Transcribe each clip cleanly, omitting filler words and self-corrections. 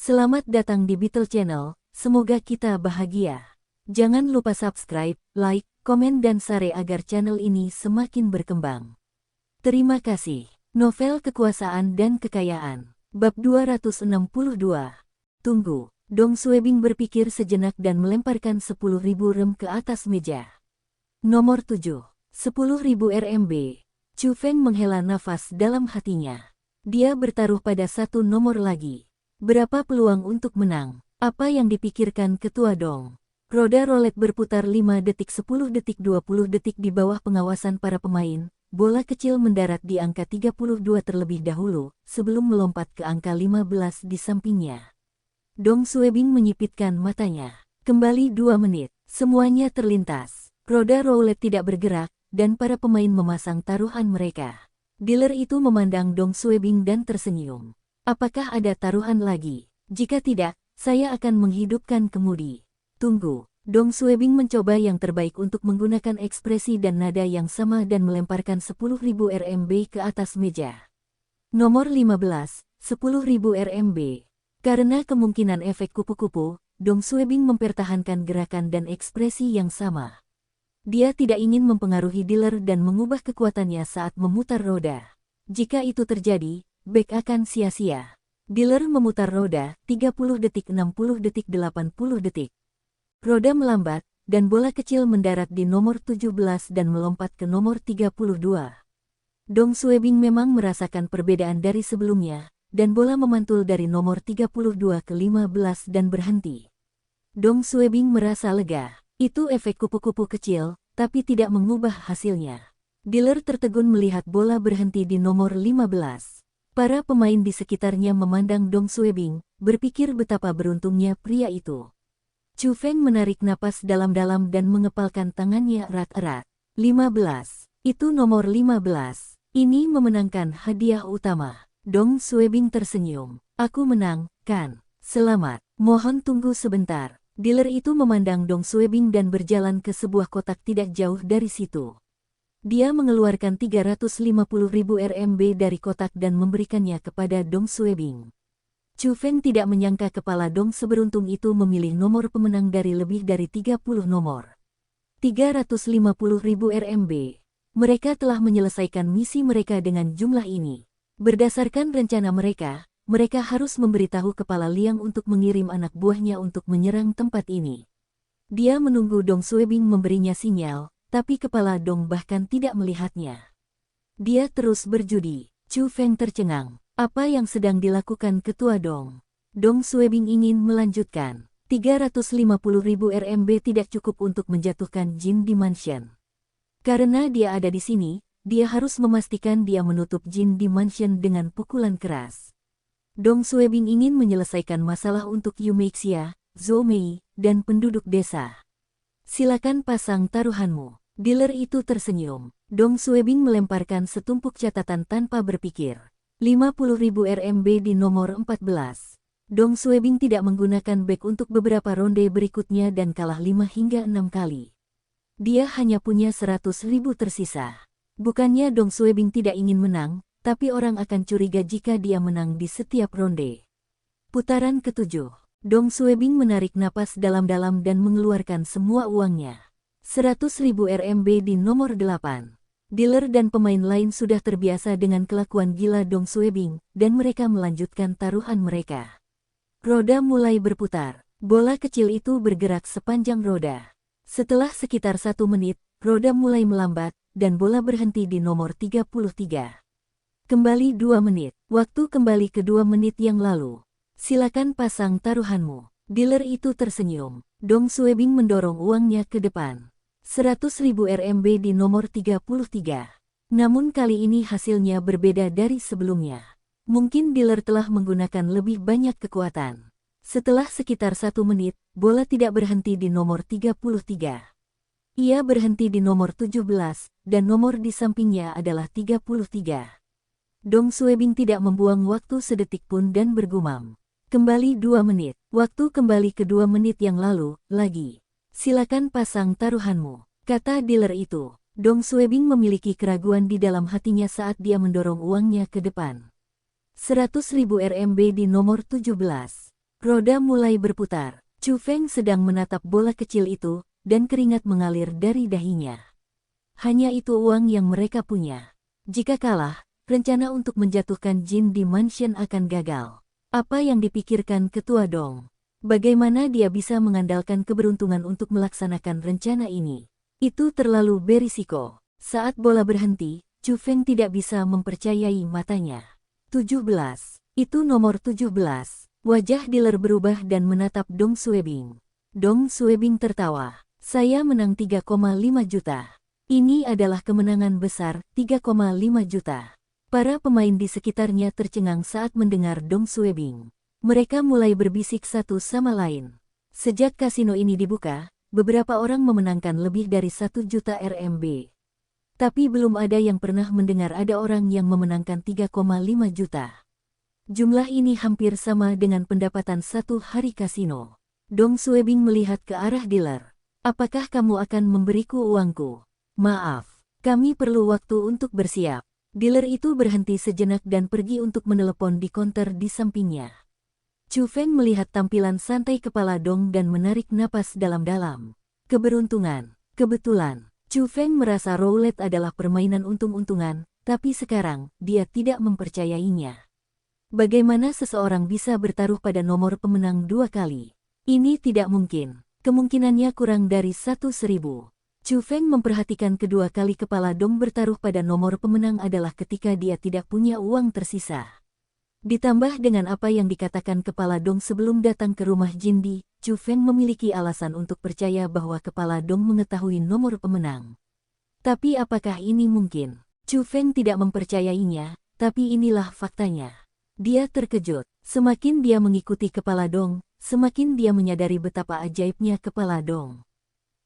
Selamat datang di Beetle Channel, semoga kita bahagia. Jangan lupa subscribe, like, komen dan share agar channel ini semakin berkembang. Terima kasih. Novel Kekuasaan dan Kekayaan, Bab 262. Tunggu, Dong Suebing berpikir sejenak dan melemparkan 10.000 rem ke atas meja. Nomor 7, 10.000 RMB. Chu Feng menghela nafas dalam hatinya. Dia bertaruh pada satu nomor lagi. Berapa peluang untuk menang? Apa yang dipikirkan Ketua Dong? Roda rolet berputar 5 detik 10 detik 20 detik di bawah pengawasan para pemain. Bola kecil mendarat di angka 32 terlebih dahulu, sebelum melompat ke angka 15 di sampingnya. Dong Suebing menyipitkan matanya. Kembali 2 menit, semuanya terlintas. Roda roulette tidak bergerak, dan para pemain memasang taruhan mereka. Dealer itu memandang Dong Suebing dan tersenyum. Apakah ada taruhan lagi? Jika tidak, saya akan menghidupkan kemudi. Tunggu, Dong Suebing mencoba yang terbaik untuk menggunakan ekspresi dan nada yang sama dan melemparkan 10.000 RMB ke atas meja. Nomor 15, 10.000 RMB. Karena kemungkinan efek kupu-kupu, Dong Suebing mempertahankan gerakan dan ekspresi yang sama. Dia tidak ingin mempengaruhi dealer dan mengubah kekuatannya saat memutar roda. Jika itu terjadi, back akan sia-sia. Dealer memutar roda, 30 detik 60 detik 80 detik. Roda melambat, dan bola kecil mendarat di nomor 17 dan melompat ke nomor 32. Dong Suebing memang merasakan perbedaan dari sebelumnya, dan bola memantul dari nomor 32 ke 15 dan berhenti. Dong Suebing merasa lega. Itu efek kupu-kupu kecil, tapi tidak mengubah hasilnya. Dealer tertegun melihat bola berhenti di nomor 15. Para pemain di sekitarnya memandang Dong Suebing, berpikir betapa beruntungnya pria itu. Chu Feng menarik napas dalam-dalam dan mengepalkan tangannya erat-erat. 15. Itu nomor 15. Ini memenangkan hadiah utama. Dong Suebing tersenyum. Aku menang, kan? Selamat. Mohon tunggu sebentar. Dealer itu memandang Dong Suebing dan berjalan ke sebuah kotak tidak jauh dari situ. Dia mengeluarkan 350.000 RMB dari kotak dan memberikannya kepada Dong Suebing. Chu Feng tidak menyangka kepala Dong seberuntung itu memilih nomor pemenang dari lebih dari 30 nomor. 350.000 RMB. Mereka telah menyelesaikan misi mereka dengan jumlah ini. Berdasarkan rencana mereka harus memberitahu kepala Liang untuk mengirim anak buahnya untuk menyerang tempat ini. Dia menunggu Dong Suebing memberinya sinyal, tapi kepala Dong bahkan tidak melihatnya. Dia terus berjudi. Chu Feng tercengang. Apa yang sedang dilakukan Ketua Dong? Dong Suebing ingin melanjutkan. 350.000 RMB tidak cukup untuk menjatuhkan Jin Dimension. Karena dia ada di sini, dia harus memastikan dia menutup Jin Dimension dengan pukulan keras. Dong Suebing ingin menyelesaikan masalah untuk Yu Meixia, Zhou Mei, dan penduduk desa. Silakan pasang taruhanmu. Dealer itu tersenyum. Dong Suebing melemparkan setumpuk catatan tanpa berpikir. 50.000 RMB di nomor 14. Dong Suebing tidak menggunakan back untuk beberapa ronde berikutnya dan kalah 5 hingga 6 kali. Dia hanya punya 100.000 tersisa. Bukannya Dong Suebing tidak ingin menang, tapi orang akan curiga jika dia menang di setiap ronde. Putaran ke-7. Dong Suebing menarik napas dalam-dalam dan mengeluarkan semua uangnya. 100.000 RMB di nomor 8. Dealer dan pemain lain sudah terbiasa dengan kelakuan gila Dong Suebing, dan mereka melanjutkan taruhan mereka. Roda mulai berputar. Bola kecil itu bergerak sepanjang roda. Setelah sekitar 1 menit, roda mulai melambat, dan bola berhenti di nomor 33. Kembali 2 menit. Waktu kembali ke 2 menit yang lalu. Silakan pasang taruhanmu. Dealer itu tersenyum. Dong Suebing mendorong uangnya ke depan. 100.000 RMB di nomor 33. Namun kali ini hasilnya berbeda dari sebelumnya. Mungkin dealer telah menggunakan lebih banyak kekuatan. Setelah sekitar 1 menit, bola tidak berhenti di nomor 33. Ia berhenti di nomor 17, dan nomor di sampingnya adalah 33. Dong Suebing tidak membuang waktu sedetik pun dan bergumam. Kembali 2 menit. Waktu kembali ke 2 menit yang lalu, lagi. Silakan pasang taruhanmu, kata dealer itu. Dong Suebing memiliki keraguan di dalam hatinya saat dia mendorong uangnya ke depan. 100.000 RMB di nomor 17. Roda mulai berputar. Chu Feng sedang menatap bola kecil itu, dan keringat mengalir dari dahinya. Hanya itu uang yang mereka punya. Jika kalah, rencana untuk menjatuhkan Jin di mansion akan gagal. Apa yang dipikirkan Ketua Dong? Bagaimana dia bisa mengandalkan keberuntungan untuk melaksanakan rencana ini? Itu terlalu berisiko. Saat bola berhenti, Chu Feng tidak bisa mempercayai matanya. 17. Itu nomor 17. Wajah dealer berubah dan menatap Dong Suebing. Dong Suebing tertawa. Saya menang 3,5 juta. Ini adalah kemenangan besar, 3,5 juta. Para pemain di sekitarnya tercengang saat mendengar Dong Suebing. Mereka mulai berbisik satu sama lain. Sejak kasino ini dibuka, beberapa orang memenangkan lebih dari 1 juta RMB. Tapi belum ada yang pernah mendengar ada orang yang memenangkan 3,5 juta. Jumlah ini hampir sama dengan pendapatan satu hari kasino. Dong Suebing melihat ke arah dealer. Apakah kamu akan memberiku uangku? Maaf, kami perlu waktu untuk bersiap. Dealer itu berhenti sejenak dan pergi untuk menelepon di konter di sampingnya. Chu Feng melihat tampilan santai kepala Dong dan menarik napas dalam-dalam. Keberuntungan, kebetulan. Chu Feng merasa roulette adalah permainan untung-untungan, tapi sekarang dia tidak mempercayainya. Bagaimana seseorang bisa bertaruh pada nomor pemenang 2 kali? Ini tidak mungkin. Kemungkinannya kurang dari 1.000. Chu Feng memperhatikan kedua kali kepala Dong bertaruh pada nomor pemenang adalah ketika dia tidak punya uang tersisa. Ditambah dengan apa yang dikatakan kepala Dong sebelum datang ke rumah Jindi, Chu Feng memiliki alasan untuk percaya bahwa kepala Dong mengetahui nomor pemenang. Tapi apakah ini mungkin? Chu Feng tidak mempercayainya, tapi inilah faktanya. Dia terkejut. Semakin dia mengikuti kepala Dong, semakin dia menyadari betapa ajaibnya kepala Dong.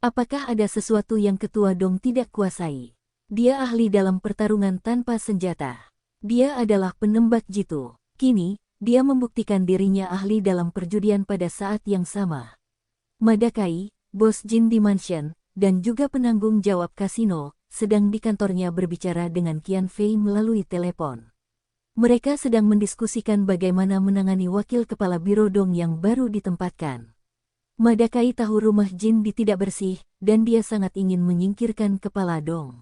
Apakah ada sesuatu yang Ketua Dong tidak kuasai? Dia ahli dalam pertarungan tanpa senjata. Dia adalah penembak jitu. Kini, dia membuktikan dirinya ahli dalam perjudian pada saat yang sama. Madakai, bos Jin di mansion, dan juga penanggung jawab kasino, sedang di kantornya berbicara dengan Qian Fei melalui telepon. Mereka sedang mendiskusikan bagaimana menangani wakil kepala biro Dong yang baru ditempatkan. Madakai tahu rumah Jin di tidak bersih, dan dia sangat ingin menyingkirkan kepala Dong.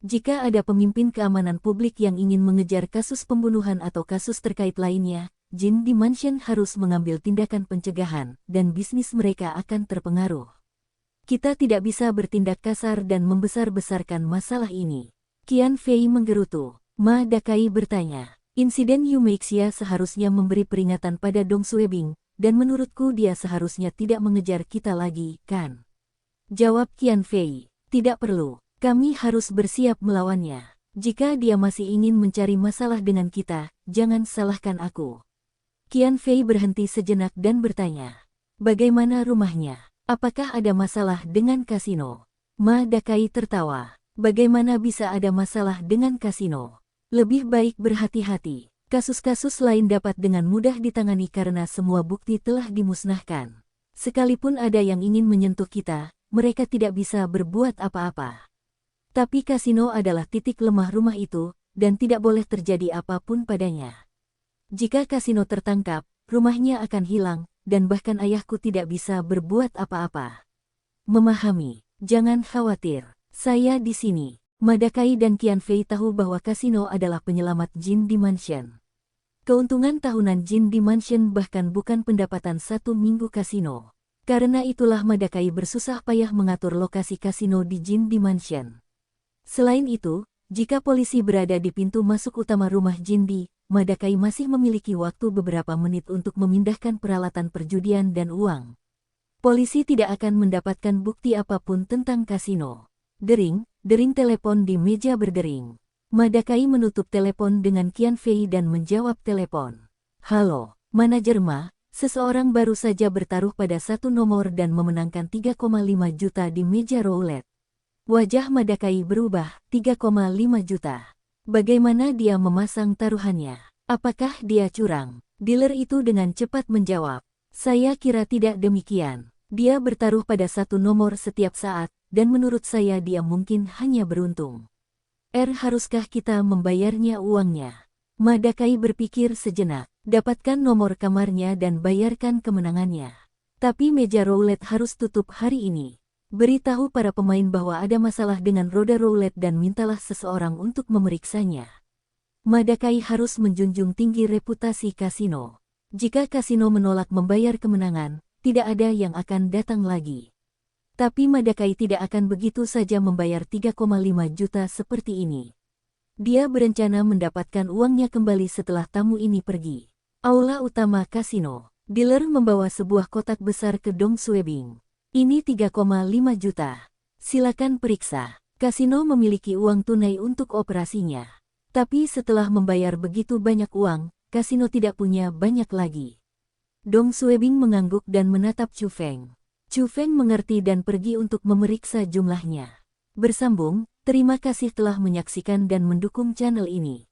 Jika ada pemimpin keamanan publik yang ingin mengejar kasus pembunuhan atau kasus terkait lainnya, Jin di mansion harus mengambil tindakan pencegahan, dan bisnis mereka akan terpengaruh. Kita tidak bisa bertindak kasar dan membesar-besarkan masalah ini. Qian Fei menggerutu. Madakai bertanya. Insiden Yumeixia seharusnya memberi peringatan pada Dong Suebing, dan menurutku dia seharusnya tidak mengejar kita lagi, kan? Jawab Qian Fei. Tidak perlu. Kami harus bersiap melawannya. Jika dia masih ingin mencari masalah dengan kita, jangan salahkan aku. Qian Fei berhenti sejenak dan bertanya. Bagaimana rumahnya? Apakah ada masalah dengan kasino? Madakai tertawa. Bagaimana bisa ada masalah dengan kasino? Lebih baik berhati-hati. Kasus-kasus lain dapat dengan mudah ditangani karena semua bukti telah dimusnahkan. Sekalipun ada yang ingin menyentuh kita, mereka tidak bisa berbuat apa-apa. Tapi kasino adalah titik lemah rumah itu, dan tidak boleh terjadi apapun padanya. Jika kasino tertangkap, rumahnya akan hilang, dan bahkan ayahku tidak bisa berbuat apa-apa. Memahami, jangan khawatir, saya di sini. Madakai dan Qian Fei tahu bahwa kasino adalah penyelamat Jin di mansion. Keuntungan tahunan Jin di mansion bahkan bukan pendapatan 1 minggu kasino. Karena itulah Madakai bersusah payah mengatur lokasi kasino di Jin di mansion. Selain itu, jika polisi berada di pintu masuk utama rumah Jindi, Madakai masih memiliki waktu beberapa menit untuk memindahkan peralatan perjudian dan uang. Polisi tidak akan mendapatkan bukti apapun tentang kasino. Dering telepon di meja berdering. Madakai menutup telepon dengan Qian Fei dan menjawab telepon. Halo, manajer Ma, seseorang baru saja bertaruh pada satu nomor dan memenangkan 3,5 juta di meja roulette. Wajah Madakai berubah, 3,5 juta. Bagaimana dia memasang taruhannya? Apakah dia curang? Dealer itu dengan cepat menjawab. Saya kira tidak demikian. Dia bertaruh pada satu nomor setiap saat, dan menurut saya dia mungkin hanya beruntung. Haruskah kita membayarnya uangnya? Madakai berpikir sejenak, dapatkan nomor kamarnya dan bayarkan kemenangannya. Tapi meja roulette harus tutup hari ini. Beritahu para pemain bahwa ada masalah dengan roda roulette dan mintalah seseorang untuk memeriksanya. Madakai harus menjunjung tinggi reputasi kasino. Jika kasino menolak membayar kemenangan, tidak ada yang akan datang lagi. Tapi Madakai tidak akan begitu saja membayar 3,5 juta seperti ini. Dia berencana mendapatkan uangnya kembali setelah tamu ini pergi. Aula utama kasino. Dealer membawa sebuah kotak besar ke Dong Suebing. Ini 3,5 juta. Silakan periksa. Kasino memiliki uang tunai untuk operasinya. Tapi setelah membayar begitu banyak uang, kasino tidak punya banyak lagi. Dong Suebing mengangguk dan menatap Chu Feng. Chu Feng mengerti dan pergi untuk memeriksa jumlahnya. Bersambung, terima kasih telah menyaksikan dan mendukung channel ini.